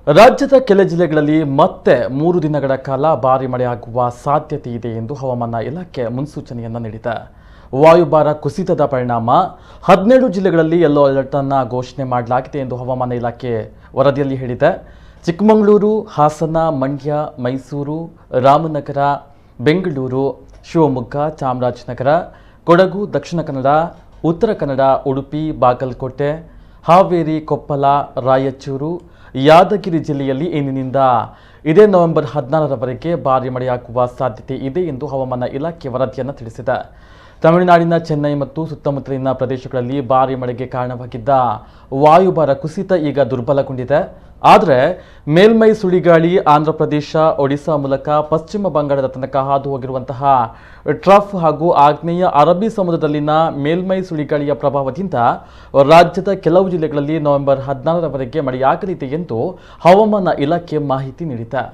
ರಾಜ್ಯದ ಕೆಲ ಜಿಲ್ಲೆಗಳಲ್ಲಿ ಮತ್ತೆ 3 ದಿನಗಳ ಕಾಲ ಭಾರಿ ಮಳೆಯಾಗುವ ಸಾಧ್ಯತೆ ಇದೆ ಎಂದು ಹವಾಮಾನ ಇಲಾಖೆ ಮುನ್ಸೂಚನೆಯನ್ನು ನೀಡಿದೆ. ವಾಯುಭಾರ ಕುಸಿತದ ಪರಿಣಾಮ 17 ಜಿಲ್ಲೆಗಳಲ್ಲಿ ಯೆಲ್ಲೋ ಅಲರ್ಟ್ ಅನ್ನು ಘೋಷಣೆ ಮಾಡಲಾಗಿದೆ ಎಂದು ಹವಾಮಾನ ಇಲಾಖೆ ವರದಿಯಲ್ಲಿ ಹೇಳಿದೆ. ಚಿಕ್ಕಮಗಳೂರು, ಹಾಸನ, ಮಂಡ್ಯ, ಮೈಸೂರು, ರಾಮನಗರ, ಬೆಂಗಳೂರು, ಶಿವಮೊಗ್ಗ, ಚಾಮರಾಜನಗರ, ಕೊಡಗು, ದಕ್ಷಿಣ ಕನ್ನಡ, ಉತ್ತರ ಕನ್ನಡ, ಉಡುಪಿ, ಬಾಗಲಕೋಟೆ, ಹಾವೇರಿ, ಕೊಪ್ಪಳ, ರಾಯಚೂರು, ಯಾದಗಿರಿ ಜಿಲ್ಲೆಯಲ್ಲಿ ಇಂದಿನಿಂದ ಇದೇ ನವೆಂಬರ್ 16ರವರೆಗೆ ಭಾರಿ ಮಳೆಯಾಗುವ ಸಾಧ್ಯತೆ ಇದೆ ಎಂದು ಹವಾಮಾನ ಇಲಾಖೆ ವರದಿಯನ್ನು ತಿಳಿಸಿದೆ. ತಮಿಳುನಾಡಿನ ಚೆನ್ನೈ ಮತ್ತು ಸುತ್ತಮುತ್ತಲಿನ ಪ್ರದೇಶಗಳಲ್ಲಿ ಭಾರಿ ಮಳೆಗೆ ಕಾರಣವಾಗಿದ್ದ ವಾಯುಭಾರ ಕುಸಿತ ಈಗ ದುರ್ಬಲಗೊಂಡಿದೆ. ಆದರೆ ಮೇಲ್ಮೈ ಸುಳಿಗಾಳಿ ಆಂಧ್ರಪ್ರದೇಶ, ಒಡಿಶಾ ಮೂಲಕ ಪಶ್ಚಿಮ ಬಂಗಾಳದ ತನಕ ಹಾದು ಹೋಗಿರುವಂತಹ ಟ್ರಫ್ ಹಾಗೂ ಆಗ್ನೇಯ ಅರಬ್ಬಿ ಸಮುದ್ರದಲ್ಲಿನ ಮೇಲ್ಮೈ ಸುಳಿಗಾಳಿಯ ಪ್ರಭಾವದಿಂದ ರಾಜ್ಯದ ಕೆಲವು ಜಿಲ್ಲೆಗಳಲ್ಲಿ ನವೆಂಬರ್ 16ರವರೆಗೆ ಮಳೆಯಾಗಲಿದೆ ಎಂದು ಹವಾಮಾನ ಇಲಾಖೆ ಮಾಹಿತಿ ನೀಡಿದೆ.